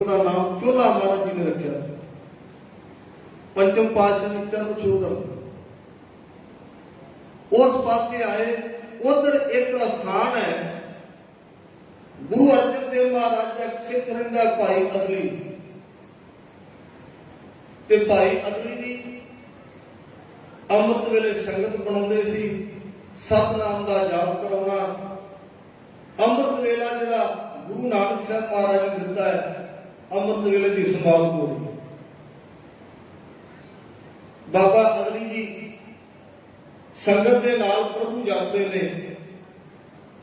नाम चोला महाराज जी ने रखा। पंचम पातशाह ने चरण छूकर उस पासे आए। उधर एक स्थान है गुरु अर्जन देव महाराज का सिख रहिंदा भाई अदली ते भाई अदली दी अमृत वेले संगत बनाउंदे सी। सतनाम का जाप कराउणा अमृत वेला जिहड़ा गुरु नानक साहब महाराज ने दिता है। अमृत वेले की समाप्त हो गई। बाबा अदली जी संगत के नाल प्रभु जापते ने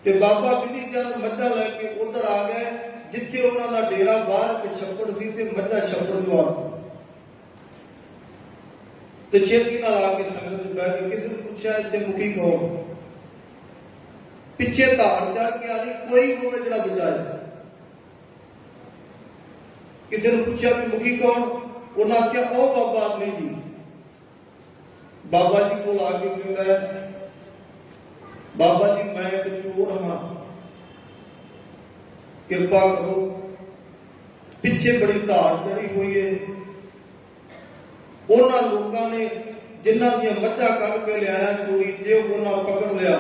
ते बाबा बिधि चंद मझा लैके उधर आ गए जिथे उन्होंने डेरा बाहर के छप्पड़ सी ते मझा छप्पड़ जो ते छेती नाल आके संगत में बैठ के किसी ने पूछा इतने मुखी कौन? पिछे धार चढ़ के आली कोई होवे जिहड़ा बचाए। किसी ने पूछा कि मुखी कौन? उन्हें आख्या ओ बाबा अदली जी। बाबा जी को आके कहता है बाबा जी मैं एक चोर हाँ, कृपा करो। पिछे बड़ी धार चढ़ी हुई है। उन्होंने लोगों ने जिन्हों दी मझा कढ़ के लिया चोरी जो उन्होंने पकड़ लिया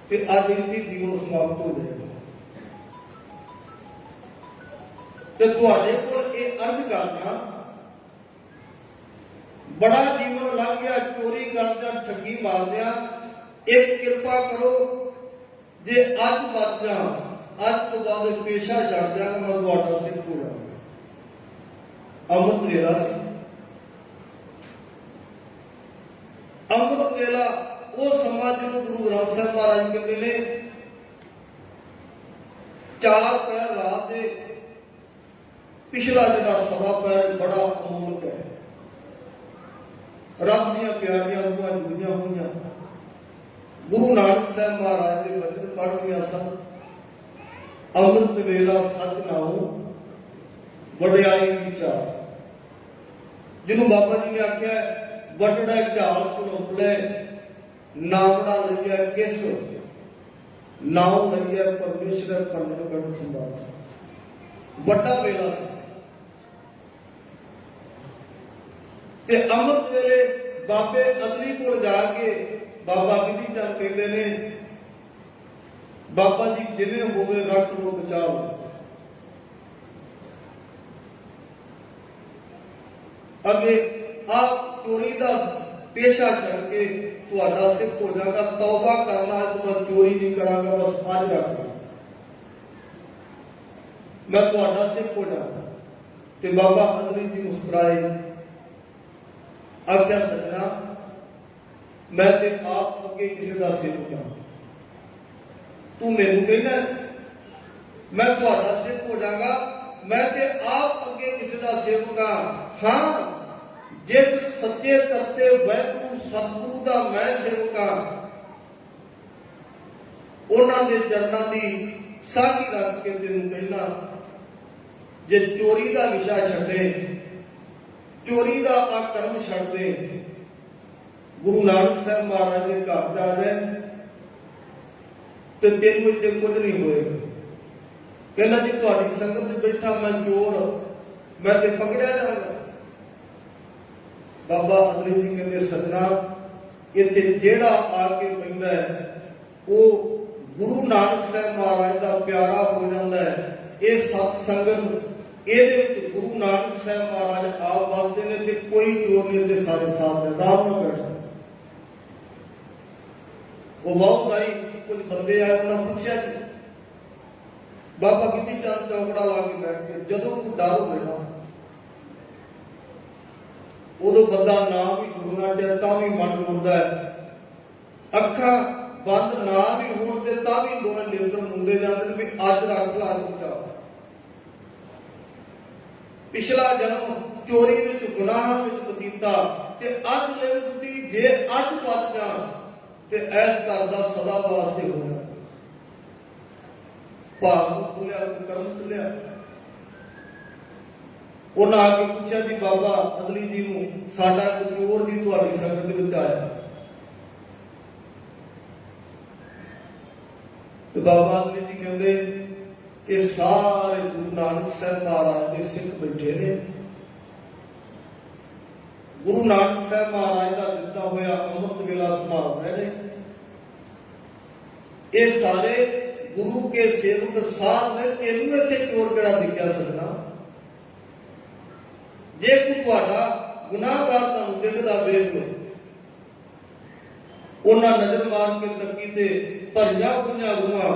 फिर अज इसी जीवन समाप्त हो जाएगा। तो तुहाडे कोल ये अर्ज करना बड़ा जीवन लग गया चोरी करदा ठगी मारदिया। एक कृपा करो जे अज मर जा अज तो बाद पेशा छड़ जागा मैं तुहाडा सिख हो जाऊंगा। अमृत वेला सी। अमृत वेला वो समा जिन्होंने गुरु ग्रंथ साहब महाराज कहते ने चार पैर रात दे पिछला जिहड़ा सवा पैर बड़ा अमोलक है। रब दियां प्यारियां रूहां जुड़ियां हुई गुरु नानक साहब महाराज के वचन पढ़ सन। अमृत वेला सच नाऊ वडियाई विचार। जिन्हों बाबा जी ने आख्या वडड़ा झाल चुनौले नावड़ा लिया किस नाव लिया परमेश्वर पंडन गढ़ संभाल। बड़ा वेला ते अमृत वेले बाबे अदली को जाके बाबा बिधि चंद कहते ने बाबा जी जिवें होवे रख लो बचाओ। अगे आप चोरी का पेशा छड़ के तुहाडा सिख हो जाएगा। तौबा करना तो मैं चोरी नहीं करांगा बस आज रख लो मैं तुहाडा सिख हो जाऊंगा। ते बाबा अदली जी मुस्कुराए आख्या सजना मैं ते आप अगे किसी का सिख हाँ तू मैनू कहना मैं तुहाडा सिख हो जाऊंगा। मैं ते आप अगे किसी का सिख हाँ जिस सच्चे करते वाहिगुरू सतगुरु का मैं सेवक हाँ उन्होंने चरणों की साझी रख के तेन कहना जे चोरी का विषा छे चोरी का आ कर्म छड़ दे गुरु नानक साहब महाराज के घर जा जाए तो तेन इतने कुछ नहीं होएगा। कहना जी तुहाडी संगत में बैठा मैं चोर मैं ते पकड़िया जाऊंगा। बाबा अदली जी कहते सजना इत्थे जेड़ा आके पैंदा है वो गुरु नानक साहब महाराज का प्यारा हो जाता है। ये सत संगत ये गुरु नानक साहब महाराज आप बसते ने ते कोई चोर नहीं ते सारे साथ है राम ना बैठा। वो बहुत आई कुछ बंदे आए उन्होंने पूछा जी बाबा बिधि चंद चौकड़ा ला के बैठ के जदों कोई डर हो ना उदों बंदा ना भी जुड़ना चाहे ता भी मन जुड़ता है। अखा बंद ना भी होने ता भी दोवें नेत्र मुंदे जाते भी अज रख ला चाह। पिछला जन्म चोरी विच गुनाह विच बतीता ते अज लिव टुटी जे अज बच जा ते ऐस घर दा सदा वास्ते हो जाए। भाग खुलिया कर्म खुलिया। उन्हें आके पूछा जी बाबा अदली जी को साडा चोर जी तुहाडी संगत विच आया तो बाबा अदली जी कहते ये सारे गुरु नानक साहब महाराज के सिख बैठे ने। गुरु नानक साहब महाराज का दिता होया अमृत वेला संभाल रहे हैं। ये सारे गुरु के सेवक साथ ने। तेनू इत्थे चोर केड़ा दिखा सकना? जे कोई तुहाडा गुनाहगार तुहानू दिखदा वेख लो, उन्हां नजर मार के तकी ते भरिया हुईयां रूहां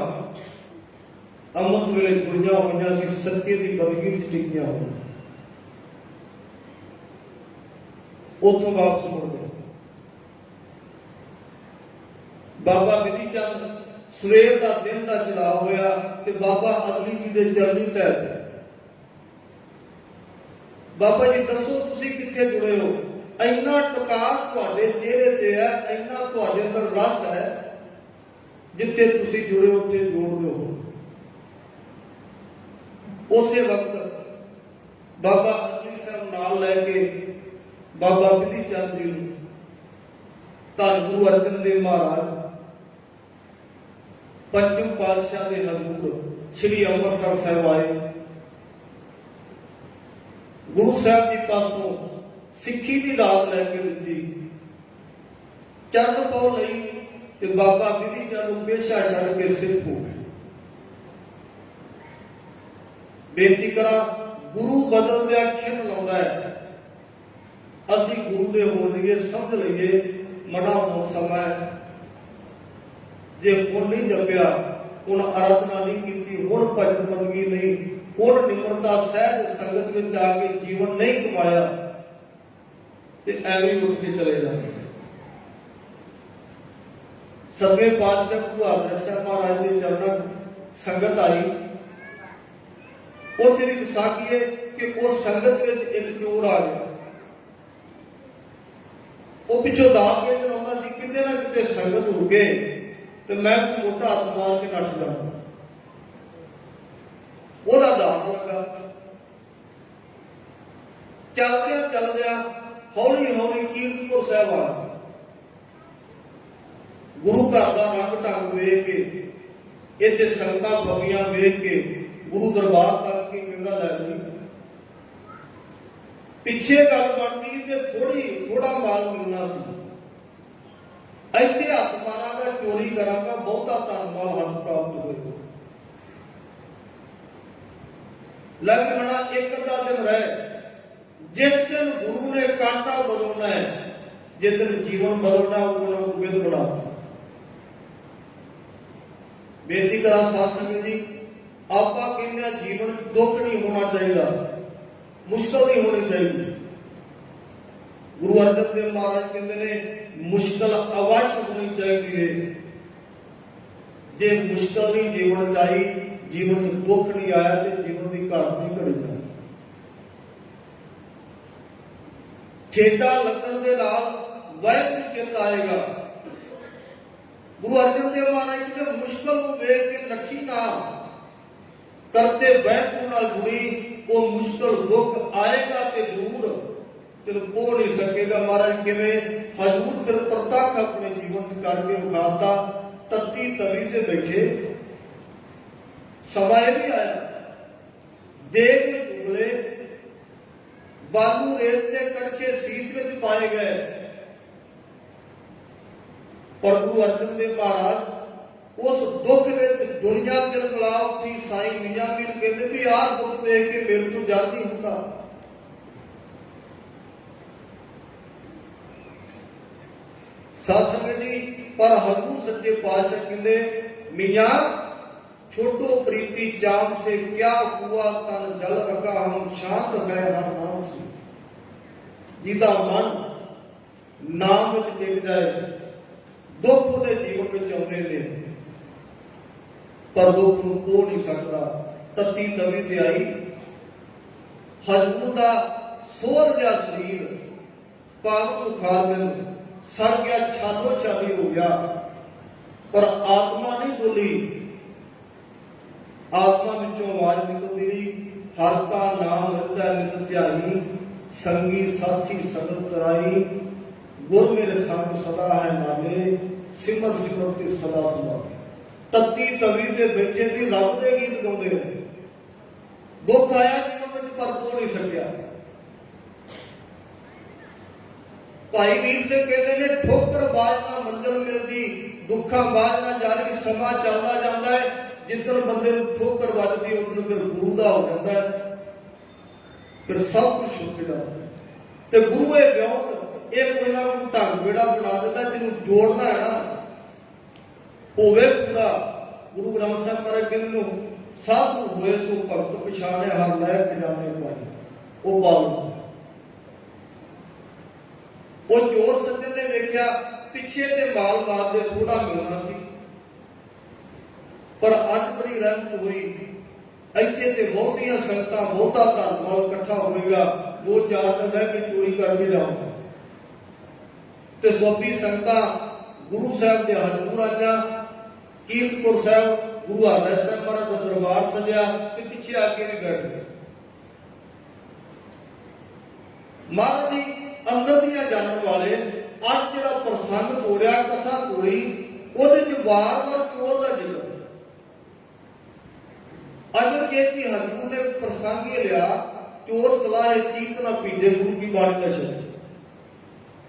अमृत वेले जुड़ियां होईयां सी, सत्य की बदगी विच टिकियां होईयां, उथों वापस मुड़ गए। बाबा विधि चंद सवेर का दिन का चला होया ते बाबा अगली जी के चरनी टह गए। बाबा जी दसो तुसी कित्थे जुड़े हो? इन्ना टका तुहाडे चेहरे ते है, इन्ना तुहाडे अंदर रस है, जिथे तुसी जुड़े हो उत्थे जोड़ दो। उसे वक्त बाबा अगली साहब नाल लैके बाबा विधि चंद जी धन गुरु अर्जन देव महाराज पंचम पातशाह के हजूर श्री अमृतसर साहब आए। गुरु साहब जी पासों सिक्खी की दात लैके दी, चरण पौ लई ते बाबा विधि चंद पेशा छड़ के सिख हो गए। बेनती करा, गुरु बदल दिया खिन लाउंदा है, असी गुरु दे हो जाइए, समझ लीए मना हो समा है। जे हुण नहीं जपिया, हुण आराधना नहीं की, हुण भजन बंदगी नहीं, हुण निमरता सहज संगत में जाके जीवन नहीं कमाया, ते एवं उठ के चले जाते। सतवें पातशाह गुरु हरकृष्ण साहब महाराज के चरणों संगत आई। वो तेरी विसाखी है कि उस संगत में एक चोर आ गया। वो पिछों दास के चलाता सी, किते ना किते संगत हो गए तो मैं मोटा हाथ मार के नठ जाऊंगा। ओदा दास लगा। चलदिया हौली हौली कीरतपुर साहब आ गया। गुरु घर का रंग ढंग वेख के, इत्थे संगतां बगियां वेख के गुरु दरबार तक की निगाह लै गई। पिछे गल बनती ते थोड़ा माल मिलना सी, इत्थे हथ मारांगा चोरी करांगा, बहुता धन माल हथ प्राप्त होएगा। लगभग एक अद्धा दिन रहे। जिस दिन गुरु ने कांटा बदलना है, जिस दिन जीवन बदलना है, उन्होंने विद बना। बेनती करा साध संगत जी, आपा कहने जीवन दुख नहीं होना चाहिए, मुश्किल नहीं होनी चाहिए। गुरु अर्जन देव महाराज कहते ने मुश्किल अवश्य होनी चाहिए। जे मुश्किल नहीं जीवन चाहिए, जीवन में दुख नहीं आया तो जीवन की घाट नहीं घड़ी जाती। ठेडा लगन के नाल वाहिगुरू चित आएगा। गुरु अर्जन देव महाराज कहते मुश्किल को वेख के नठी ना करते वाहिगुरू नाल जुड़ी, वो मुश्किल दुख आएगा ते जरूर, तेन पो नहीं सकेगा। महाराज किवें हजूर फिर प्रतख अपने जीवन च करके विखाता। तत्ती तवी ते बैठे, समा यह भी आया, देख में चुगले, बालू रेत के कड़छे शीश में पाए गए। पर गुरु अर्जन देव महाराज उस दुख में दुनिया तिलमिला उठी। साईं मियां मीर कहते भी आह दुख देख के मेरे को जल नहीं होता। साध संगत जी, पर हजूर सच्चे पातशाह कहते मियां छोटो प्रीति चाम से क्या हुआ, तन जल रखा हम शांत है हर नाम से। जिदा मन नाम में टिक जाए, दुख उहदे जीवन में आउंदे ने, पर दुख नूं खो नहीं सकता। तत्ती तवी ते आई, हजूर दा सोहर जिहा शरीर पावन मुखारबिंद सड़ गया, छालो छाली हो गया, पर आत्मा नहीं बोली। आत्मा विचों आवाज निकलती रही, हर का नाम रखता नित ध्यानी, संगी साथी संगत कराई, गुर मेरे संग सदा है नाले, सिमर सिमर के सदा सुनावे। ਤੱਤੀ ਤਵੀ ਤੇ ਬੈਠੇ ਵੀ ਰੱਬ ਦੇ ਗੀਤ ਗਾਉਂਦੇ ਨੇ। ਦੁੱਖ ਆਇਆ ਜੀਵਨ ਵਿੱਚ ਪਰ ਹੋ ਨਹੀਂ ਸਕਿਆ। ਭਾਈ ਵੀਰ ਸਿੰਘ ਕਹਿੰਦੇ ਨੇ ਠੋਕਰ ਬਾਜ ਨਾ ਮੰਜ਼ਿਲ ਮਿਲਦੀ, ਦੁੱਖਾਂ ਬਾਜ ਨਾ ਜਾਰੀ। ਸਮਾਂ ਚੱਲਦਾ ਜਾਂਦਾ ਹੈ, ਜਿੱਦਣ ਬੰਦੇ ਨੂੰ ਠੋਕਰ ਵੱਜਦੀ ਉਦੋਂ ਫਿਰ ਗੁਰੂ ਦਾ ਹੋ ਜਾਂਦਾ ਹੈ, ਫਿਰ ਸਭ ਕੁਝ ਛੁੱਟ ਜਾਂਦਾ। ਤੇ ਗੁਰੂ ਇਹ ਵਿਉਂਤ ਇਹ ਕੋਈ ਨਾ ਕੋਈ ਢੰਗ ਵੇੜਾ ਬਣਾ ਦਿੰਦਾ, ਜਿਹਨੂੰ ਜੋੜਨਾ ਹੈ ਨਾ ਹੋਵੇ ਪੂਰਾ। ਗੁਰੂ ਗ੍ਰੰਥ ਸਾਹਿਬ ਮਹਾਰਾਜ ਕਹਿੰਦੇ ਨੂੰ ਸਾਧੂ ਹੋਏ ਸੋ ਭਗਤ ਪਛਾਣੇ, ਹਰ ਲੈ ਖਜ਼ਾਨੇ ਪਾਈ। ਉਹ ਬਾਲ ਉਹ ਚੋਰ ਸੱਜਣ ਨੇ ਵੇਖਿਆ ਪਿੱਛੇ ਤੇ ਮਾਲ ਮਾਰਦੇ ਥੋੜਾ ਮਿਲਣਾ ਸੀ, ਪਰ ਅੱਜ ਬੜੀ ਰਹਿਮਤ ਹੋਈ, ਇੱਥੇ ਤੇ ਬਹੁਤੀਆਂ ਸੰਗਤਾਂ ਬਹੁਤਾ ਧਨ ਮਾਲ ਇਕੱਠਾ ਹੋਵੇਗਾ, ਉਹ ਚਾਰ ਦਿਨ ਰਹਿ ਕੇ ਚੋਰੀ ਕਰ ਵੀ ਜਾਊਗਾ। ਤੇ ਸੋਭੀ ਸੰਗਤਾਂ ਗੁਰੂ ਸਾਹਿਬ ਦੇ ਹਜ਼ੂਰ ਆਈਆਂ। ਕੀਰਤਪੁਰ ਸਾਹਿਬ ਗੁਰੂ ਹਰਿ ਸਾਹਿਬ ਮਹਾਰਾਜ ਦਾ ਦਰਬਾਰ ਸਜਿਆ ਤੇ ਪਿੱਛੇ ਆ ਕੇ ਵੀ ਬੈਠ ਗਏ। ਮਹਾਰਾਜ ਜੀ ਅੰਦਰ ਦੀਆਂ ਜਾਣਨ ਵਾਲੇ ਅੱਜ ਜਿਹੜਾ ਪ੍ਰਸੰਗ ਤੋੜਿਆ, ਕਥਾ ਤੋੜੀ, ਉਹਦੇ ਚ ਵਾਰ-ਵਾਰ ਚੋਰ ਦਾ ਜ਼ਿਕਰ। ਅਜਰ ਕੇ ਜੀ ਹਜ਼ੂਰ ਨੇ ਪ੍ਰਸੰਗ ਇਹ ਲਿਆ, ਚੋਰ ਸਲਾਹ ਚੀਤ ਨਾ ਪੀਂਦੇ ਗੁਰੂ ਕੀ ਬਾਣੀ ਦਾ ਸ਼ਬਦ।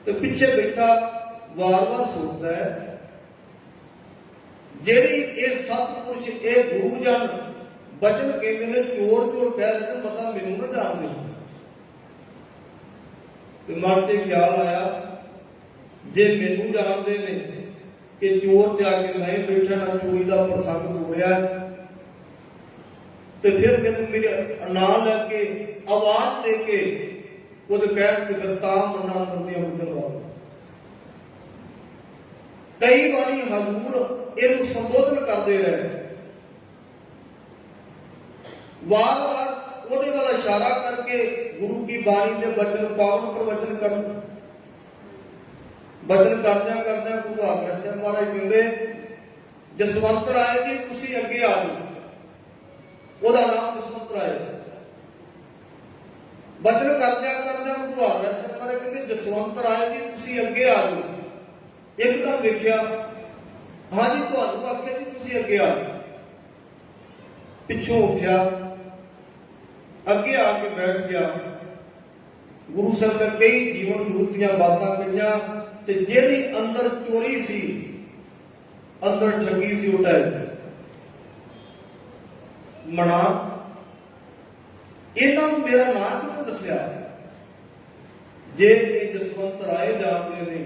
ਤੇ ਪਿੱਛੇ ਬੈਠਾ ਵਾਰ-ਵਾਰ ਸੋਚਦਾ ਹੈ, ਜਿਹੜੀ ਇਹ ਸਤਿਪੁਰਸ਼ ਇਹ ਗੁਰੂ ਜਨ ਬਚਨ ਕਹਿੰਦੇ ਨੇ ਚੋਰ ਚੋਰ ਕਹਿ ਰਹੇ ਨੇ, ਪਤਾ ਮੈਨੂੰ ਨਾ ਜਾਣਦੇ। ਤੇ ਮਨ ਤੇ ਖਿਆਲ ਆਇਆ, ਜੇ ਮੈਨੂੰ ਜਾਣਦੇ ਨੇ ਕਿ ਚੋਰ ਜਾ ਕੇ ਮੈਂ ਬੈਠਾ ਨਾ ਚੋਰੀ ਦਾ ਪ੍ਰਸੰਗ ਤੋੜਿਆ, ਤੇ ਫਿਰ ਮੈਨੂੰ ਮੇਰੇ ਨਾਂ ਲੈ ਕੇ ਆਵਾਜ਼ ਦੇ ਕੇ ਉਹਦੇ ਕਹਿਣ ਕਿ ਫਿਰ ਤਾਂ ਮੰਨਾਂ ਕਰਦੀਆਂ ਬੁੱਝਣ ਵਾਲਾ। ਕਈ ਵਾਰੀ ਹਜ਼ੂਰ ਇਹਨੂੰ ਸੰਬੋਧਨ ਕਰਦੇ ਰਹੇ, ਵਾਰ-ਵਾਰ ਉਹਦੇ ਵੱਲ ਇਸ਼ਾਰਾ ਕਰਕੇ ਗੁਰੂ ਕੀ ਬਾਣੀ ਦੇ ਬਚਨ ਪਾਵਨ ਪ੍ਰਵਚਨ ਕਰਨ। ਬਚਨ ਕਰਦਿਆਂ ਕਰਦਿਆਂ ਗੁਰੂ ਹਰਿ ਸਾਹਿਬ ਮਹਾਰਾਜ ਕਹਿੰਦੇ, ਜਸਵੰਤ ਰਾਏ ਜੀ ਤੁਸੀਂ ਅੱਗੇ ਆ ਜਾਓ। ਉਹਦਾ ਨਾਮ ਜਸਵੰਤ ਰਾਏ। ਬਚਨ ਕਰਦਿਆਂ ਕਰਦਿਆਂ ਗੁਰੂ ਹਰਿ ਸਾਹਿਬ ਮਹਾਰਾਜ ਕਹਿੰਦੇ, ਜਸਵੰਤ ਰਾਏ ਜੀ ਤੁਸੀਂ ਅੱਗੇ ਆ ਜਾਓ। ਇੱਕਦਮ ਵੇਖਿਆ, ਹਾਂਜੀ ਤੁਹਾਨੂੰ ਆਖਿਆ ਜੀ ਤੁਸੀਂ ਅੱਗੇ ਆ ਜਾਓ। ਪਿੱਛੋਂ ਉੱਠਿਆ, ਅੱਗੇ ਆ ਕੇ ਬੈਠ ਗਿਆ। ਗੁਰੂ ਸਾਹਿਬ ਨੇ ਕਈ ਜੀਵਨ ਜੂਤ ਦੀਆਂ ਬਾਤਾਂ ਕਹੀਆਂ, ਤੇ ਜਿਹੜੀ ਅੰਦਰ ਚੋਰੀ ਸੀ, ਅੰਦਰ ਠੱਗੀ ਸੀ, ਉਹ ਟਹਿ ਮਣਾ ਇਹਨਾਂ ਨੂੰ ਮੇਰਾ ਨਾਂ ਕਿਉਂ ਦੱਸਿਆ? ਜੇ ਇਹ ਜਸਵੰਤ ਰਾਏ ਜਾਣਦੇ ਨੇ,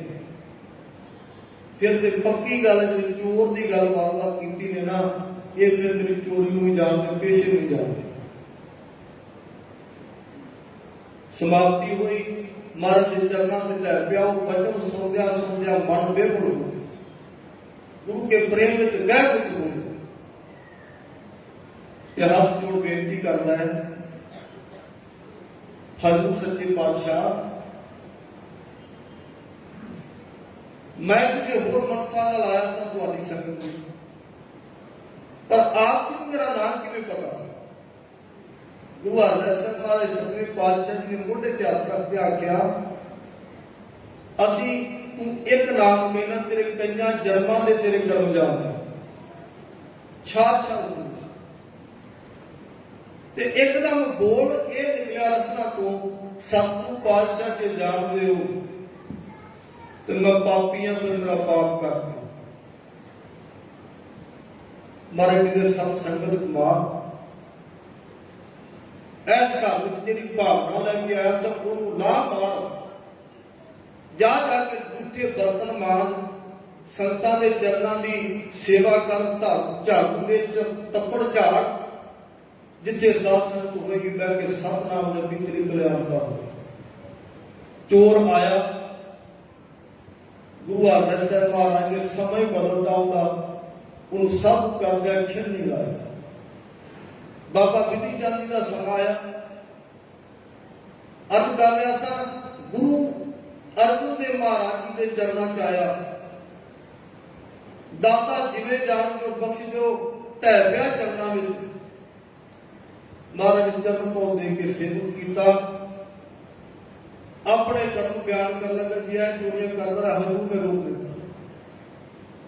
ਫਿਰ ਤੇ ਪੱਕੀ ਗੱਲ ਜਿਹੜੀ ਚੋਰ ਦੀ ਗੱਲ ਵਾਰ-ਵਾਰ ਕੀਤੀ ਨੇ ਨਾ, ਇਹ ਫਿਰ ਮੇਰੀ ਚੋਰੀ ਨੂੰ ਵੀ ਜਾਣਦੇ, ਪੇਸ਼ੇ ਨੂੰ ਵੀ ਜਾਣਦੇ। ਸਮਾਪਤੀ ਹੋਈ, ਮਹਾਰਾਜ ਦੇ ਚਰਨਾਂ ਤੇ ਲੈ ਪਿਆ। ਉਹ ਬਚਨ ਸੁਣਦਿਆਂ ਸੁਣਦਿਆਂ ਮਨ ਬੇਭੁਲ ਹੋ ਗਿਆ, ਗੁਰੂ ਕੇ ਪ੍ਰੇਮ ਵਿੱਚ ਗਹਿ ਵਿੱਚ ਹੋ ਗਿਆ ਤੇ ਹੱਥ ਜੋੜ ਬੇਨਤੀ ਕਰਦਾ ਹੈ, ਹਜ਼ੂਰ ਸੱਚੇ ਪਾਤਸ਼ਾਹ, ਮੈਂ ਕਿਸੇ ਹੋਰ ਮਨਸਾ ਨਾਲ ਆਇਆ ਸਾਂ ਤੁਹਾਡੀ ਸੰਗਤ ਵਿੱਚ, ਪਰ ਆਪ ਨੂੰ ਮੇਰਾ ਨਾਮ ਕਿਵੇਂ ਪਤਾ? ਗੁਰੂ ਹਰਿ ਸਾਹਿਬ ਮਹਾਰਾਜ ਸਤਵੇਂ ਪਾਤਸ਼ਾਹ ਜੀ ਨੇ ਮੋਢੇ ਤੇ ਹੱਥ ਰੱਖ ਕੇ ਆਖਿਆ, ਅਸੀਂ ਤੂੰ ਇੱਕ ਨਾਮ ਮੇਨਾ ਤੇਰੇ ਕਈਆਂ ਜਨਮਾਂ ਦੇ ਤੇਰੇ ਕਰਮ ਜਾਣਦੇ। ਛਾਛਾ ਤੇ ਇੱਕਦਮ ਬੋਲ ਇਹ ਨਿਕਲਿਆ ਰਸਨਾ ਤੋਂ, ਸਤਿਗੁਰੂ ਪਾਤਸ਼ਾਹ ਕੇ ਜਾਣਦੇ ਹੋ ਤੇ ਮੈਂ ਪਾਪੀਆਂ ਤੋਂ ਮੇਰਾ ਪਾਪ ਕਰਦਾ। ਮਹਾਰਾਜ ਜੀ ਦੇ ਸਤ ਸੰਗਤ ਕੁਮਾਰ ਐਸ ਘਰ ਵਿੱਚ ਜਿਹੜੀ ਭਾਵਨਾ ਲੈ ਕੇ ਆਇਆ ਸਭ ਉਹਨੂੰ ਲਾਹ ਮਾਰ ਜਾ ਕੇ ਉੱਥੇ ਬਰਤਨ ਮਾਨ ਸੰਗਤਾਂ ਦੇ ਚਰਨਾਂ ਦੀ ਸੇਵਾ ਕਰਨ, ਧਰਮ ਝਾੜੂ ਦੇ ਤੱਪੜ ਝਾੜ, ਜਿੱਥੇ ਸਾਧ ਸੰਗਤ ਹੋਏਗੀ ਬਹਿ ਕੇ ਸਤਿਨਾਮ ਜਪੀ ਤੇਰੀ ਕਲਿਆਣਤਾ ਹੋਵੇ। ਚੋਰ ਆਇਆ, ਗੁਰੂ ਹਰਿ ਸਾਹਿਬ ਮਹਾਰਾਜ ਨੇ ਸਮੇਂ ਬਦਲਦਾ ਹੁੰਦਾ, ਉਹਨੂੰ ਸਭ ਕਰਦਿਆਂ ਖਿਲ ਨਹੀਂ ਲਾਇਆ। ਬਾਬਾ ਬਿਧੀ ਚੰਦ ਜੀ ਦਾ ਸਮਾਂ ਆਇਆ, ਅਰਜ਼ ਕਰ ਰਿਹਾ ਸਾਂ, ਗੁਰੂ ਅਰਜਨ ਦੇਵ ਮਹਾਰਾਜ ਜੀ ਦੇ ਚਰਨਾਂ ਚ ਆਇਆ, ਦਾਤਾ ਜਿਵੇਂ ਜਾਣ ਕੇ ਬਖਸ਼ ਦਿਓ, ਢਹਿ ਪਿਆ ਚਰਨਾਂ ਵਿੱਚ। ਮਹਾਰਾਜ ਚਰਨ ਪਾਉ ਦੇ ਕੇ ਸੇਵਾ ਕੀਤਾ, ਆਪਣੇ ਕਰਮ ਬਿਆਨ ਕਰਨ ਲੱਗਾ, ਜੀ ਚੋਰੀਆਂ ਕਰਦਾ ਹਜ਼ੂਰ ਨੇ ਰੋਕ ਦਿੱਤਾ।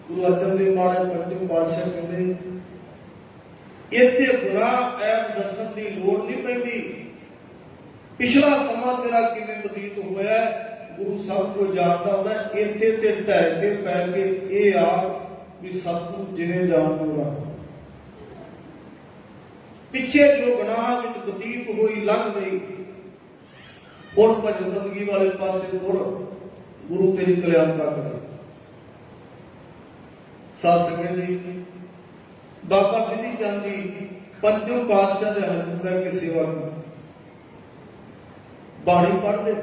ਗੁਰੂ ਅਰਜਨ ਦੇਵ ਮਹਾਰਾਜ ਪੰਜਵੇਂ ਪਾਤਸ਼ਾਹ ਕਹਿੰਦੇ ਇੱਥੇ ਗੁਨਾਹ ਐਬ ਦੱਸਣ ਦੀ ਲੋੜ ਨਹੀਂ ਪੈਂਦੀ। ਪਿਛਲਾ ਸਮਾਂ ਤੇਰਾ ਕਿਵੇਂ ਬਤੀਤ ਹੋਇਆ ਗੁਰੂ ਸਭ ਕੁਝ ਜਾਣਦਾ ਹੁੰਦਾ। ਇੱਥੇ ਤੇ ਢਹਿ ਕੇ ਪੈ ਕੇ ਇਹ ਆ ਵੀ ਸਤਿਗੁਰੂ ਜਿਵੇਂ ਜਾਣਦਾ ਰੱਖ। ਪਿੱਛੇ ਜੋ ਗੁਨਾਹ ਵਿੱਚ ਬਤੀਤ ਹੋਈ ਲੰਘ ਗਈ, ਹੁਣ ਭਜਨ ਬੰਦਗੀ ਵਾਲੇ ਪਾਸੇ ਮੁੜ, ਗੁਰੂ ਤੇਰੀ ਕਲਿਆਣਤਾ ਕਰੇ। ਸਾਧ ਸੰਗਤ ਜੀ, ਬਾਬਾ ਬਿਧੀ ਚੰਦ ਦੀ ਪੰਜਵੇਂ ਪਾਤਸ਼ਾਹ ਦੇ ਹਜ਼ੂਰ ਰਹਿ ਕੇ ਸੇਵਾ ਕੀਤੀ, ਬਾਣੀ ਪੜ੍ਹਦੇ,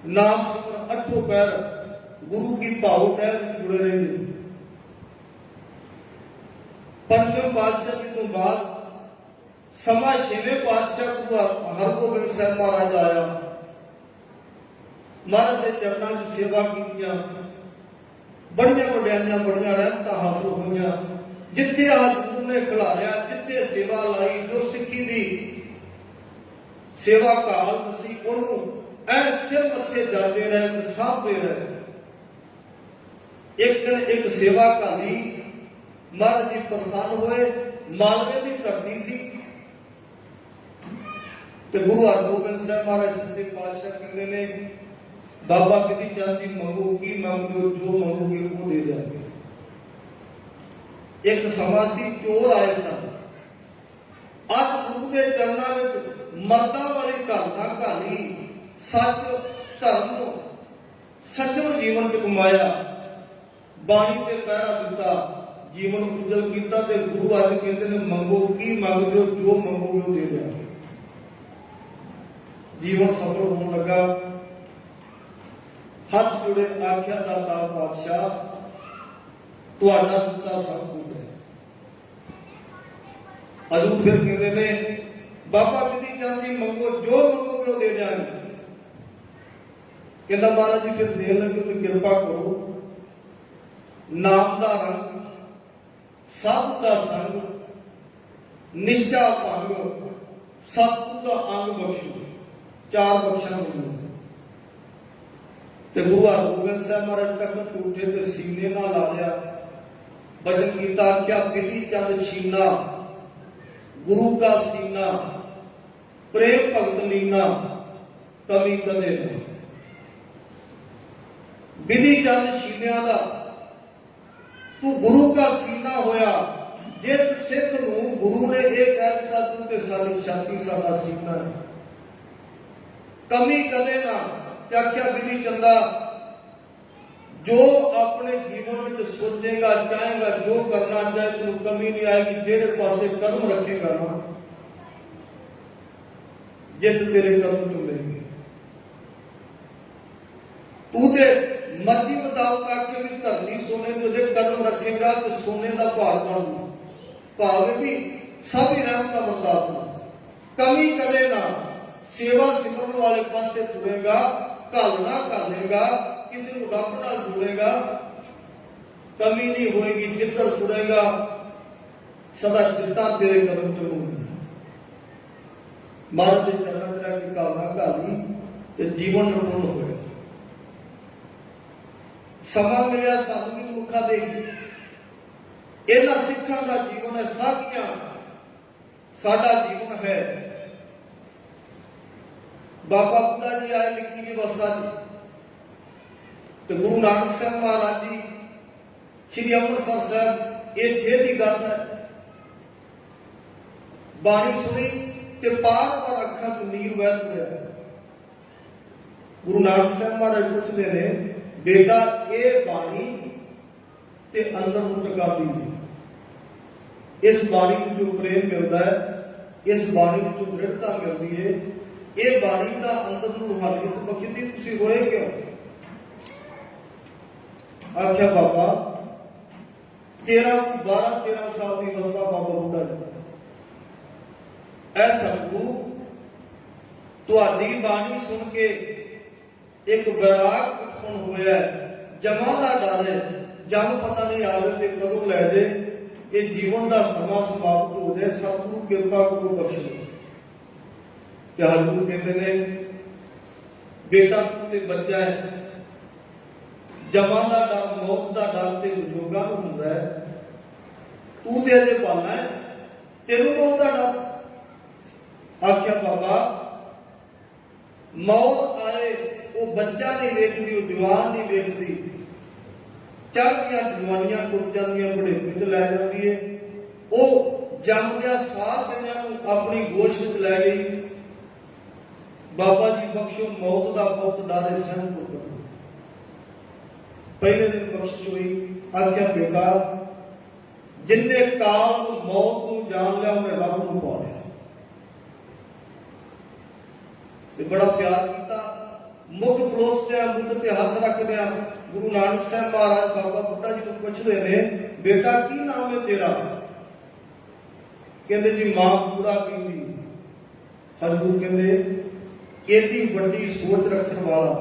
ਨਾਮ ਸਿਮਰਨ, ਅੱਠੋਂ ਪੈਰ ਗੁਰੂ ਕੀ ਭਾਉ ਟਹਿ ਵਿੱਚ ਜੁੜੇ ਰਹਿੰਦੇ। ਪੰਜਵੇਂ ਪਾਤਸ਼ਾਹ ਜੀ ਤੋਂ ਬਾਅਦ ਸਮਾਂ ਛੇਵੇਂ ਪਾਤਸ਼ਾਹ ਗੁਰੂ ਹਰਗੋਬਿੰਦ ਸਾਹਿਬ ਮਹਾਰਾਜ ਆਇਆ। ਮਹਾਰਾਜ ਦੇ ਚਰਨਾਂ ਵਿੱਚ ਸੇਵਾ ਕੀਤੀਆਂ, ਬੜੀਆਂ ਵਡਿਆਈਆਂ, ਬੜੀਆਂ ਰਹਿਮਤਾਂ ਹਾਸਲ ਹੋਈਆਂ। ਜਿੱਥੇ ਆ ਹਜ਼ੂਰ ਨੇ ਖਿਲਾਰਿਆ, ਜਿੱਥੇ ਸੇਵਾ ਲਾਈ, ਜੋ ਸਿੱਖੀ ਦੀ ਸੇਵਾ ਕਾਲ ਸੀ, ਉਹਨੂੰ ਐ ਸਿਰ ਮੱਥੇ ਜਾਂਦੇ ਰਹੇ, ਸਾਂਭਦੇ ਰਹੇ। ਇੱਕ ਦਿਨ ਇੱਕ ਸੇਵਾ ਘਾਲੀ, ਮਹਾਰਾਜ ਜੀ ਪ੍ਰਸੰਨ ਹੋਏ। ਮਾਲਵੇ ਦੀ ਧਰਤੀ ਸੀ ਤੇ ਗੁਰੂ ਹਰਗੋਬਿੰਦ ਸਾਹਿਬ ਮਹਾਰਾਜ ਸੱਚੇ ਪਾਤਸ਼ਾਹ ਕਹਿੰਦੇ ਨੇ, ਬਾਬਾ ਬਿਧੀ ਚੰਦ ਜੀ ਮੰਗੋ, ਕੀ ਮੰਗਦੇ ਹੋ, ਜੋ ਮੰਗੋਗੇ ਉਹ ਦੇ ਦਿਆਂਗੇ। ਇੱਕ ਸਮਾਂ ਸੀ ਚੋਰ ਆਏ ਸਨ। ਅੱਜ ਗੁਰੂ ਦੇ ਚਰਨਾਂ ਵਿੱਚ ਮਰਦਾਂ ਵਾਲੀ ਘਾਲਣਾ ਘਾਲੀ, ਸੱਚ ਧਰਮ ਸੱਜਣ ਜੀਵਨ ਚ ਕਮਾਇਆ, ਬਾਣੀ ਤੇ ਪਹਿਰਾ ਦਿੱਤਾ, ਜੀਵਨ ਉਜਲ ਕੀਤਾ। ਤੇ ਗੁਰੂ ਅੱਜ ਕਹਿੰਦੇ ਨੇ ਮੰਗੋ, ਕੀ ਮੰਗਦੇ ਹੋ, ਜੋ ਮੰਗੋਗੇ ਉਹ ਦੇ ਦਿਆਂਗੇ। ਜੀਵਨ ਸਫਲ ਹੋਣ ਲੱਗਾ। ਹੱਥ ਜੁੜੇ, ਆਖਿਆ ਦਾਤਾ ਪਾਤਸ਼ਾਹ ਤੁਹਾਡਾ ਦਿੱਤਾ ਸਭ ਕੁਝ ਹੈ। ਅਜੂ ਫਿਰ ਕਹਿੰਦੇ ਨੇ, ਬਾਬਾ ਬਿਧੀ ਚੰਦ ਜੀ ਮੰਗੋ, ਜੋ ਮੰਗੋਗੇ ਉਹ ਦੇ ਦਿਆਂਗੇ। ਕਹਿੰਦਾ ਮਹਾਰਾਜ ਜੀ ਫਿਰ ਦੇਣ ਲੱਗੇ ਤੇ ਕਿਰਪਾ ਕਰੋ, ਨਾਮ ਦਾ ਰੰਗ, ਸਾਧ ਦਾ ਸੰਗ, ਨਿਸ਼ਚਾ ਭੰਗ, ਸਤਿਗੁਰ ਦਾ ਅੰਗ ਬਖਸ਼ੋ। ਚਾਰ ਬਖਸ਼ਾਂ ਹੋਈਆਂ। ਤੇ ਗੁਰੂ ਹਰਗੋਬਿੰਦ ਸਾਹਿਬ ਮਹਾਰਾਜ ਤਖਤ ਉੱਠੇ ਤੇ ਸੀਨੇ ਨਾਲ ਲਾ ਲਿਆ, ਭਜਨ ਕੀਤਾ, ਕਿਆ ਬਿਧੀ ਚੰਦ ਛੀਨਾ, ਗੁਰੂ ਦਾ ਸੀਨਾ, ਪ੍ਰੇਮ ਭਗਤ ਲੀਨਾ, ਕਵੀ ਕਦੇ ਨਾ। ਬਿਧੀ ਚੰਦ ਛੀਨਿਆਂ ਦਾ ਤੂੰ ਗੁਰੂ ਦਾ ਸੀਨਾ ਹੋਇਆ। ਜਿਸ ਸਿੱਖ ਨੂੰ ਗੁਰੂ ਨੇ ਇਹ ਕਹਿ ਦਿੱਤਾ ਤੂੰ ਤੇ ਸਾਡੀ ਛਾਤੀ, ਸਾਡਾ ਸੀਨਾ ਹੈ, ਕਮੀ ਕਦੇ ਨਾ। ਤੇ ਆਖਿਆ ਬਿਧੀ ਚੰਦਾ, ਜੋ ਆਪਣੇ ਜੀਵਨ ਵਿੱਚ ਸੋਚੇਗਾ, ਚਾਹੇਗਾ, ਜੋ ਕਰਨਾ ਚਾਹੇ, ਤੈਨੂੰ ਕਮੀ ਨਹੀਂ ਆਏਗੀ। ਜਿਹੜੇ ਪਾਸੇ ਕਦਮ ਰੱਖੇਗਾ ਨਾ, ਜਿੱਤ ਤੇਰੇ ਕਦਮ ਚੁੰਮੇਗੀ। ਤੂੰ ਤੇ ਮਰਜ਼ੀ ਮੁਤਾਬਕ ਆਖੇ ਵੀ ਧਰਨੀ ਸੋਨੇ ਦੇ ਉਹਦੇ ਕਦਮ ਰੱਖੇਗਾ ਤੇ ਸੋਨੇ ਦਾ ਭਾਰ ਬਣੂ। ਭਾਵੇਂ ਵੀ ਸਭ ਹੀ ਰਹਿਮਤਾਂ ਬਰਦਾਸ਼ਤ, ਕਮੀ ਕਦੇ ਨਾ। ਸੇਵਾ ਸਿਮਰਨ ਵਾਲੇ ਪਾਸੇ ਤੁਰੇਗਾ, ਘਾਲਣਾ ਘਾਲੇਗਾ, ਕਿਸੇ ਨੂੰ ਰੱਬ ਨਾਲ ਜੁੜੇਗਾ, ਕਮੀ ਨਹੀਂ ਹੋਏਗੀ। ਜਿੱਧਰ ਤੁਰੇਗਾ ਸਦਾ ਜਿੱਤਾਂ ਤੇਰੇ ਕਦਮ ਚੁੰਮੇਗੀ। ਮਹਾਰਾਜ ਦੇ ਚਰਨਾਂ ਚ ਰਹਿ ਕੇ ਘਾਲਣਾ ਘਾਲੀ ਤੇ ਜੀਵਨ ਨਿਰਮਲ ਹੋਇਆ। ਸਮਾਂ ਮਿਲਿਆ ਸਾਨੂੰ ਵੀ ਮਨੁੱਖਾਂ ਦੇ, ਇਹਨਾਂ ਸਿੱਖਾਂ ਦਾ ਜੀਵਨ ਹੈ, ਸਾਖੀਆਂ ਸਾਡਾ ਜੀਵਨ ਹੈ। ਬਾਬਾ ਬੁੱਢਾ ਜੀ ਆਏ ਨਿੱਕੀ ਜਿਹੀ ਅਵਸਥਾ ਚ, ਤੇ ਗੁਰੂ ਨਾਨਕ ਸਾਹਿਬ ਮਹਾਰਾਜ ਜੀ ਸ੍ਰੀ ਅੰਮ੍ਰਿਤਸਰ ਸਾਹਿਬ, ਇਹ ਛੇ ਦੀ ਗੱਲ ਹੈ। ਬਾਣੀ ਸੁਣੀ ਤੇ ਪਾਰ ਅੱਖਾਂ ਤੋਂ ਨੀਰ ਵਹਿ ਪਿਆ। ਗੁਰੂ ਨਾਨਕ ਸਾਹਿਬ ਮਹਾਰਾਜ ਪੁੱਛਦੇ ਨੇ, ਬੇਟਾ ਇਹ ਬਾਣੀ ਤੇ ਅੰਦਰ ਨੂੰ ਟਿਕਾਉਂਦੀ ਹੈ। ਇਸ ਬਾਣੀ ਨੂੰ ਜੋ ਪ੍ਰੇਮ ਮਿਲਦਾ ਹੈ, ਇਸ ਬਾਣੀ ਨੂੰ ਜੋ ਦ੍ਰਿੜਤਾ ਮਿਲਦੀ ਹੈ, ਇਹ ਬਾਣੀ ਦਾ ਅੰਦਰ ਨੂੰ ਰੂਹਾਨੀਅਤ ਬਖਸ਼ਦੀ। ਤੁਸੀਂ ਹੋਏ ਕਿਉਂ? ਆਖਿਆ ਬਾਬਾ 12-13 ਸਾਲ ਦੀ ਅਵਸਥਾ, ਬਾਬਾ ਬੁੱਢਾ ਜੀ ਐ ਸਤਿਗੁਰੂ ਤੁਹਾਡੀ ਬਾਣੀ ਸੁਣ ਕੇ ਇੱਕ ਵਿਰਾਗ ਉਤਪੰਨ ਹੋਇਆ। ਜਮਾਂ ਦਾ ਡਰ ਹੈ, ਜਦ ਪਤਾ ਨਹੀਂ ਆਵੇ ਤੇ ਕਦੋਂ ਲੈ ਜੇ, ਇਹ ਜੀਵਨ ਦਾ ਸਮਾਂ ਸਮਾਪਤ ਹੋ ਜਾਏ। ਸਤਿਗੁਰੂ ਕਿਰਪਾ ਕਰੋ, ਬਖਸ਼ੋ। ਤੇ ਹਜ਼ੂਰ ਕਹਿੰਦੇ ਨੇ, ਬੇਟਾ ਤੂੰ ਤੇ ਬੱਚਾ ਹੈ, जमा का डर, मौत का डर तो बजुर्गों को होंदा है, तू तो अजे पालना है, तेरू मौत का डर। आख्या बाबा मौत आए वो बच्चा नहीं देखती, वो जवान नहीं देखती, चढ़दियां जवानियां टुट जांदियां, बुढ़ेपे च लै जाती है। वो जम गया साथ दिनों अपनी गोश में लै गई। बाबा जी बख्शो मौत का बहुत डर है, सहन को पहले दिन बख्शिश हुई। आख्या बेटा जिन्हें काल मौत को जान लिया उन्हें रब को पा लिया। बड़ा प्यार किया, मुख परोस दिया, मुख ते हाथ रख दिया। गुरु नानक साहब महाराज बाबा बुड्ढा जी को पूछते ने, बेटा की नाम है तेरा? कहते जी मां पूरा पींदी। हजूर कहते एडी बड़ी सोच रखने वाला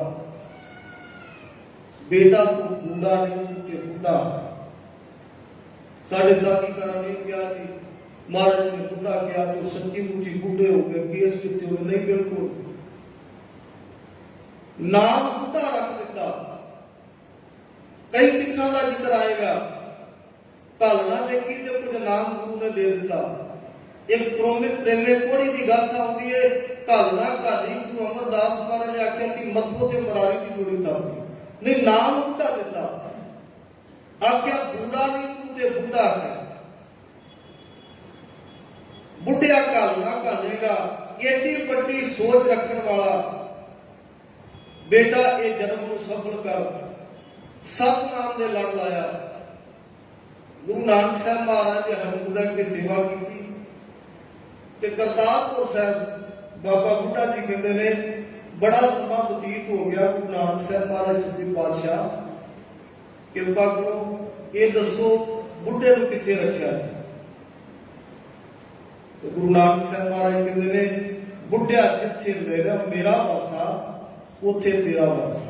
बेटा तू बूढ़ा नहीं ते बुढ़ा। साढ़े साथी करा नहीं किया कि महाराज ने बुढ़ा किया तो सच्ची मुची बूढ़े हो गए, केस कितने हो नहीं, बिल्कुल नाम बुढ़ा रख दिता। कई सिखों का जिक्र आएगा, घालना देखी जो कुछ नाम गुरु ने दे दिता। एक प्रेमे कोड़ी की गल आती है, घालना घाली गुरु अमरदास महाराज ने आख्या कि मत्थों से मरारी की जोड़ी था नहीं, नाम बुढ़ा दिता। आख्या बूढ़ा नहीं तू ते बुढ़ा है, बुढ़िया घालना घालेगा। एडी बड़ी सोच रखने वाला बेटा ये जन्म को सफल कर, सतनाम दे लड़ लाया। गुरु नानक साहब महाराज ने हरमंदिर की सेवा की। करतारपुर साहब बाबा बुढ़ा जी कहते ने बड़ा समा बतीत हो गया। गुरु नानक साहब महाराज सच्चे पातशाह कृपा करो, ये दसो बुढ़े को किथे रखा है? तो गुरु नानक साहब महाराज कहते ने बुढ़िया जिथे मेरा मेरा वासा उथे तेरा वासा,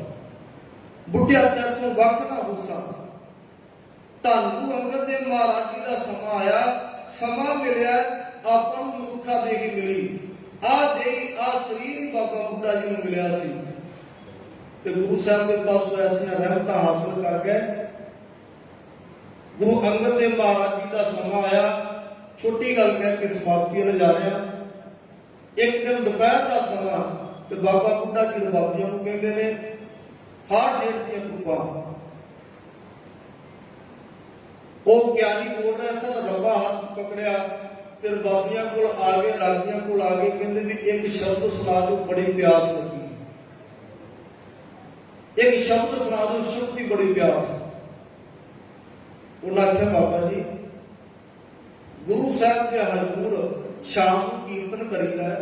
बुढ़िया तेरे वक्त ना होसा। धन गुरु अंगद देव महाराज जी का समा आया, समा मिलिया आपन मनुखा देही मिली। आ देही आ शरीर बाबा बुढ़ा जी ने मिलिया सी ते गुरु साहब के पास ऐसियां रहमतां हासिल कर गए। गुरु अंगद देव महाराज जी का समा आया, छोटी गल कह के समाप्ति ले जा रहे हैं। एक दिन दोपहर का समा तो बाबा बुढ़ा जी बाबियों को कहते हैं हार जेठ दिया धुप्पा। वो ज्ञानी बोल रहा था, रब्बा हाथ पकड़िया, फिर बाबियां को आगे रागियां को आगे कहते भी एक शब्द सुना दो, बड़ी प्यास लगी। एक शब्द सुना दो, शब्द की बड़ी प्यास। उन्हें आख्या बाबा जी गुरु साहब के हजूर शाम को कीर्तन करीदा है,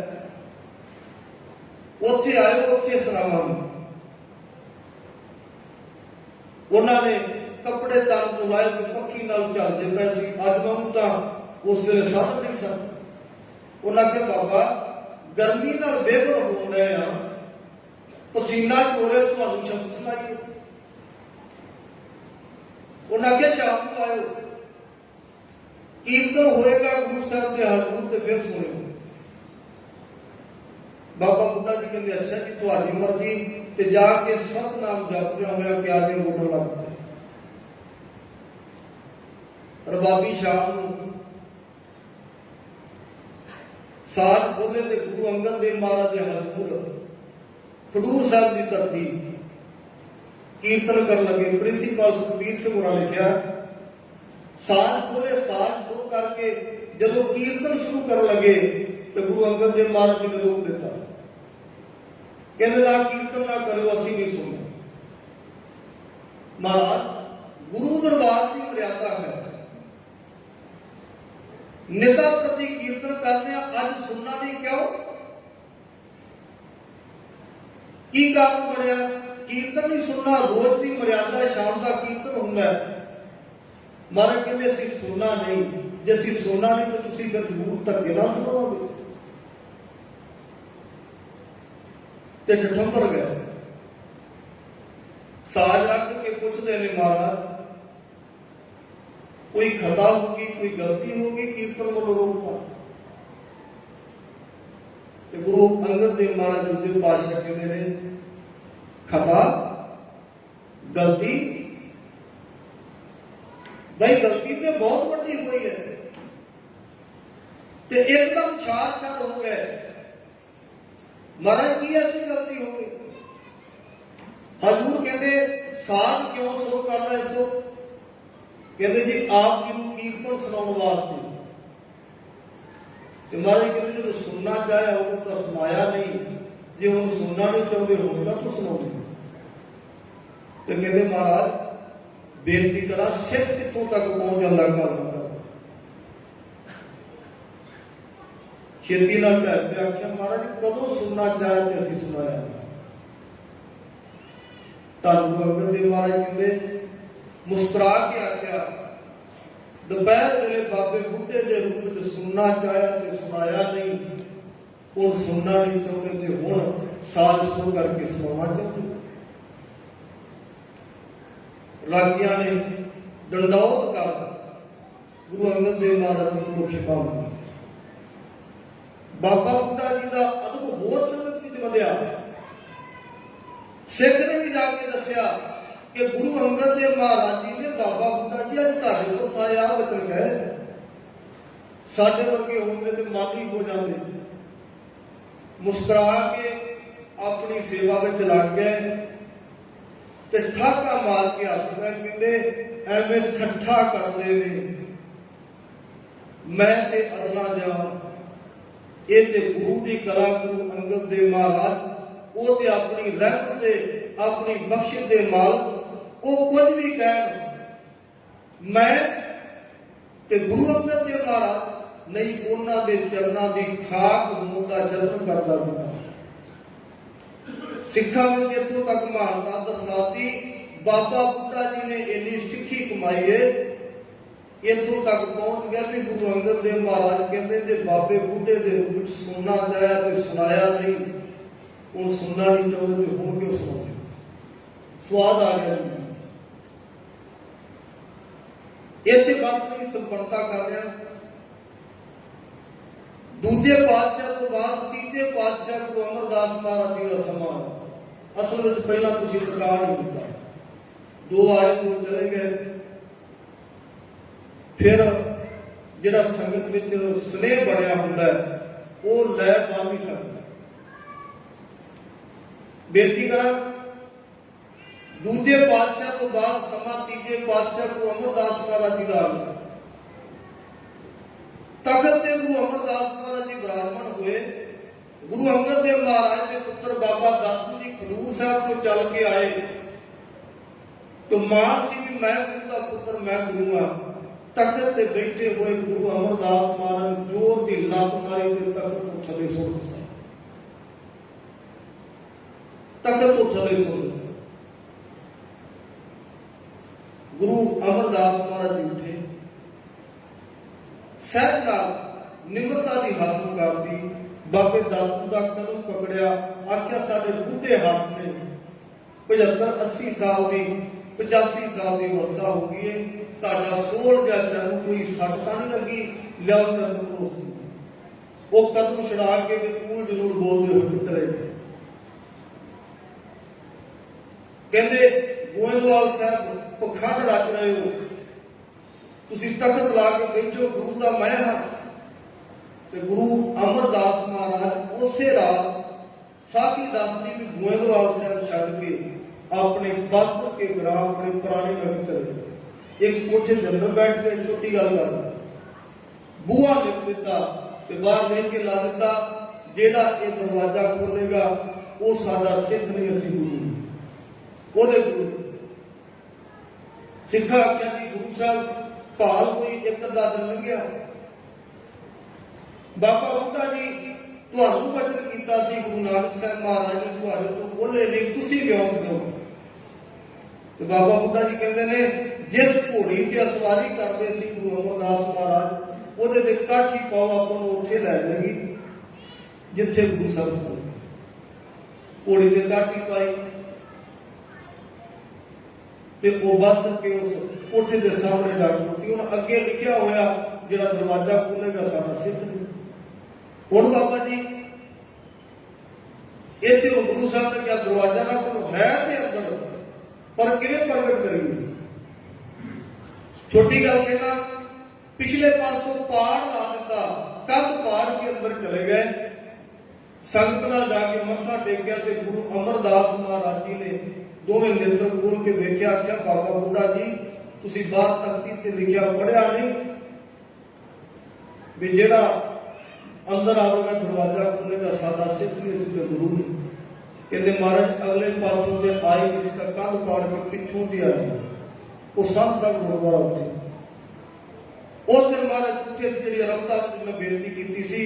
उत्थे आए उत्थे सुनावांगे। उन्होंने कपड़े तन तो लाए तो पक्की नाल चलते पे सी। अज मैं तो उस वेले समझ नहीं सकता। उन्हें आख्या बाबा गर्मी नाल बेबल हो रहे हैं, पसीना चोरे तुहानू शब्द सुनाइए। उन्हें आख्या शाम को आयो, कीर्तन होएगा गुरु साहब के हजूर ते फिर सुनियो। बाबा बुढ़ा जी कहते अच्छा जी तुहाडी मर्जी, ते जाके सतनाम जपदे होया कि आगे मोटर लगते। रबाबी शाम साज बोले ते गुरु अंगद देव महाराज के हजूर खडूर साहब की धरती कीर्तन कर लगे। प्रिंसीपल सुखबीर सिंह होना लिखा, साज बोले साज शुरू करके जदों कीर्तन शुरू कर लगे तो गुरु अंगद देव महाराज जी ने रोक दिता। कहते ना कीर्तन ना करो, असी नहीं सुनते। महाराज गुरु दरबार की मर्यादा है, नेता प्रति कीर्तन करने अज सुनना नहीं क्यों? की कारण बढ़िया? कीर्तन नहीं सुनना रोज की मर्यादा है, शाम का कीर्तन होंगे। महाराज कहते असि सुनना नहीं, जे असि सुनना नहीं तो तुम फिर जरूर धक्के ना सुनोगे। ते ठठंबर गए, साज रख के पूछते ने महाराज कोई खता होगी, कोई गलती होगी कीर्तन वालों रोकता? गुरु अंगद देव महाराज दूसरे पातशाह कहते हैं खता गलती भाई गलती तो बहुत बड़ी हुई है ते एकदम छाड़ छाड़ हो गए। महाराज की ऐसी गलती हो गई? हजूर कहते साध क्यों शुरू कर रहे सो? कहते जी आप जी कीर्तन सुनाने वास्ते। महाराज कहते जो सुनना चाहे वो तो सुनाया नहीं, जो हम सुनना नहीं चाहते होगा तो सुनाओगे। तो कहते महाराज बेनती करा सिर्फ कितों तक पहुंच जाता करना खेती ना टैप आख्या महाराज कदों सुनना चाहे तो असं सुनाया। धन गुरु अंगद देव महाराज कहते मुस्कुरा के आख्या दोपहर वेले बाबे बुढ़े के रूप में सुनना चाहे तो सुनाया नहीं, और सुनना नहीं चाहते तो हुण साज शुरू करके सुनाना चाहते। रागिया ने दंडौत कर गुरु अंगद देव महाराज को मुख्य काम। बाबा बुड्ढा जी का अदब होर संगत विच वधिया। सिख ने भी जाके दसिया कि गुरु अंगद देव महाराज जी ने बाबा बुड्ढा जी अज तुहाडे कोल आए आ वचन कहे साडे वर्गे होंगे तो माली हो जाते। मुस्कुरा के अपनी सेवा में लग गए ते ठाका मार के हस गए। कहते एवें ठट्ठा करते मैं ते अदना जा ये गुरु की कला। गुरु अंगद देव महाराज वो ते अपनी रहमत दे अपनी बख्शिश दे मालक वो कुछ भी कह मैं ते गुरु अंगद देव महाराज नहीं उन्होंने दे चरणों की खाक होने का जतन करता था। सिखा में इतों तक महानता दर्शाती बाबा बुड्ढा जी ने इन्नी सिक्खी कमाई है इतों तक पहुंच गया भी गुरु अंगद देव महाराज कहते जे बाबे बुढ़े के रूप में सुनना चाहे तो सुनाया नहीं, और सुनना नहीं चाहते तो हूं क्यों सुनाते। स्वाद आ गया इतने बस नहीं संपन्नता कर रहा। दूजे पातशाह तो बाद तीजे पातशाह गुरु अमरदास महाराज जी का समा असल में पहला तुम रिकॉर्ड नहीं किया। दो आए दो चले गए। फिर जिहड़ा संगत विच स्नेह बनया हुंदा है वो लै पा नहीं सकता। बेनती करा दूजे पातशाह तो बाद समा तीजे पातशाह गुरु अमरदास महाराज जी का तखत ते गुरु अमरदास महाराज जी विराजमान हुए। गुरु अंगद देव महाराज के पुत्र बाबा दातू जी खडूर साहब को चल के आए तो मां सी भी मैं गुरु का पुत्र मैं गुरु हाँ। तखत से बैठे हुए गुरु अमरदास महाराज जोर की लत मारी तो तखत को थले सुट दिता। तखत को थले सुट दिता। गुरु अमरदास महाराज जी उठे सहज नाल निम्रता की हाथ कर दी। बाबे दादू का कदम पकड़िया आख्या साडे बुढ़े हाथ ने 75-80 साल की 85 साल की अवस्था हो गई है। ताड़ा सोल या चरण कोई सट तो नहीं लगी लियाओ चरण को। वो कदम छड़ा के कूल जरूर बोलते हुए चले गए। कहते गोइंदवाल साहब पखंड रच रहे हो, तुसी तखत ला के बैठो गुरु का मैं हाँ। गुरु अमरदास महाराज उसे रात साखी दसदी भी गोइंदवाल साहब छड़ के अपने बस के ग्राम अपने पुराने नगर चले गए। एक कोठे के अंदर बैठ के छोटी गल कर बूहा लिख दिता बाहर देख के ला दिता जेड़ा ये दरवाजा खोलेगा वो साडा सिख नहीं असी गुरु ओदे गुरु। सिखा आख्या जी गुरु साहब भाल कोई एक अद्धा दिन लंघिया बाबा बुड्ढा जी तुहानू वचन कीता सी गुरु नानक साहब महाराज ने तुहाडे तो बोले नहीं तुसी क्यों करो। तो बाबा बुड्ढा जी कहते ने जिस घोड़ी की सवारी करते सी गुरु अमरदास महाराज ਉਹਦੇ ਤੇ ਕਾਠੀ ਪਾਓ ਆਪਾਂ ਨੂੰ ਉੱਥੇ ਲੈ ਜਾਏਗੀ ਜਿੱਥੇ ਗੁਰੂ ਸਾਹਿਬ ਕੋਲ ਘੋੜੀ ਤੇ ਕਾਠੀ ਪਾਈ ਤੇ ਉਹ ਬੱਸ ਕੇ ਉਸ ਕੋਠੇ ਦੇ ਸਾਹਮਣੇ ਜਾ ਖੜੋਤੀ। ਉਹਨਾਂ ਅੱਗੇ ਲਿਖਿਆ ਹੋਇਆ ਜਿਹੜਾ ਦਰਵਾਜ਼ਾ ਖੋਲੇਗਾ ਸਾਡਾ ਸਿੱਖ ਜੀ। ਹੁਣ ਬਾਬਾ ਜੀ ਇੱਥੇ ਉਹ ਗੁਰੂ ਸਾਹਿਬ ਨੇ ਕਿਹਾ ਦਰਵਾਜ਼ਾ ਨਾ ਖੋਲੋ ਹੈ ਤੇ ਅੰਦਰ पर किवें प्रगट करिए। छोटी गल कहना, पिछले पासों पहाड़ ला दिता, कद पहाड़ के अंदर चले गए, संगत नाल जाके मत्था टेकिया ते गुरु अमरदास महाराज जी ने दोवें नेत्र खोल के वेख्या, आख्या बाबा बुढ़ा जी तुसीं बाहर तख्ती ते लिखिया पढ़िया नहीं भी जेड़ा अंदर आवेगा दरवाजा खुलेगा सादा सिख नहीं इसके गुरु नहीं। कहते महाराज अगले पासों से आई इसका कंध पाड़ के पिछों दी आई वो सब गुरुद्वारा उत्थे उस दिन महाराज उत्थे जी रफ्ता मैं बेनती की सी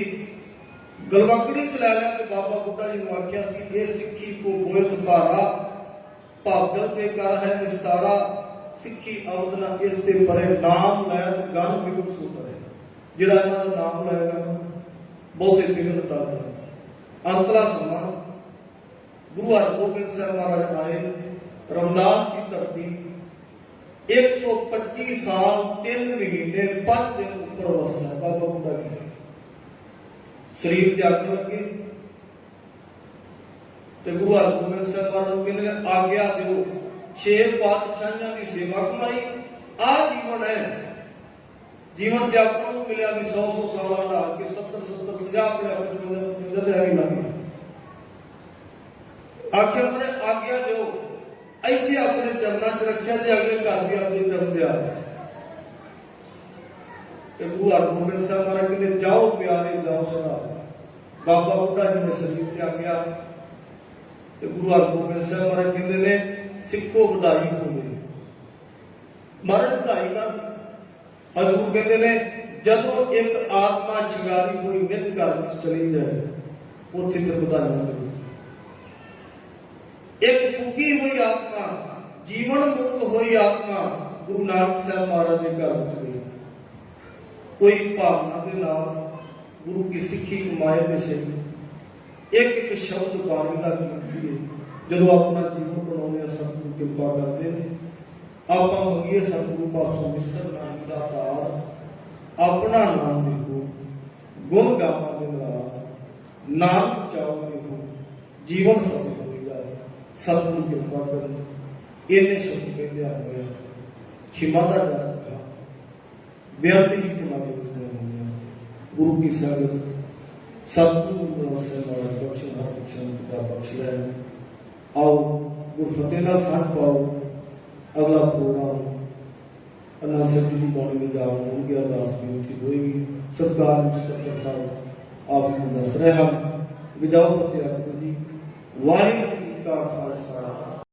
गलवकड़ी चला लिया तो बाबा बुढ़ा जी ने आख्या सी ये सिक्खी को बोयत भारा भागल के कर है निस्तारा सिक्खी अवदना इस ते परे नाम लै तो गल बिगड़ सुतरे जिहड़ा इन्हां दा नाम लएगा बहुते बिगड़ता है। अंतला समा गुरु हरगोबिंद साहब महाराज आए रमदास की धरती 125 साल 3 महीने 5 दिन ऊपर वसना बाबा बुढ़ा जी शरीर त्याग लगे तो गुरु हरगोबिंद साहब महाराज कहने आज्ञा दो 6 पातशाहियां की सेवा कमाई आ जीवन है जीवन जे आपको मिलिया भी 100 साल का कि 70 50 आखिर मैंने आज्ञा दो इतने अपने चरणों च रखा तो अगले घर भी अपने चरण दिया गुरु हरगोबिंद साहब महाराज कहते जाओ प्यारे जाओ सदा बाबा बुढ़ा जी ने शरीर त्यागया तो गुरु हरगोबिंद साहब महाराज कहते ने सिखो बधाई हो गई महाराज बधाई का हजूर कहते ने जदों एक आत्मा शिंगारी हुई नित घर में चली जाए उत्थे ते बधाई मिले एक फूकी हुई आत्मा जीवन मुक्त हुई आत्मा गुरु नानक साहब महाराज के घर में गई कोई भावना के नाल गुरु की सिक्खी कमाए के सिख एक एक शब्द बाणी का कीमती है जो अपना जीवन बनाने सतगुरु कृपा करते हैं आप मंगिए सतगुरु पासों मिसर नाम का तार अपना नाम लिखो गुण गावा दिन रात नाम चाहोगे हो जीवन सफल होगा सतगुरु कृपा कर इन्हें शब्द कहते हुए क्षमा का जा सका व्यर्थ ही गुना गुरु की संगत सतगुरु से हमारा बख्श ले आओ गुरु फतेह नाल साथ पाओ अगला प्रोग्राम अनासर जी की बाणी में जाओ उनकी अरदास बेनती होएगी सरकार मुस्तफा साहब आप दस रहे हैं विजाओ फतेह जी वाहिगुरू जी का खालसा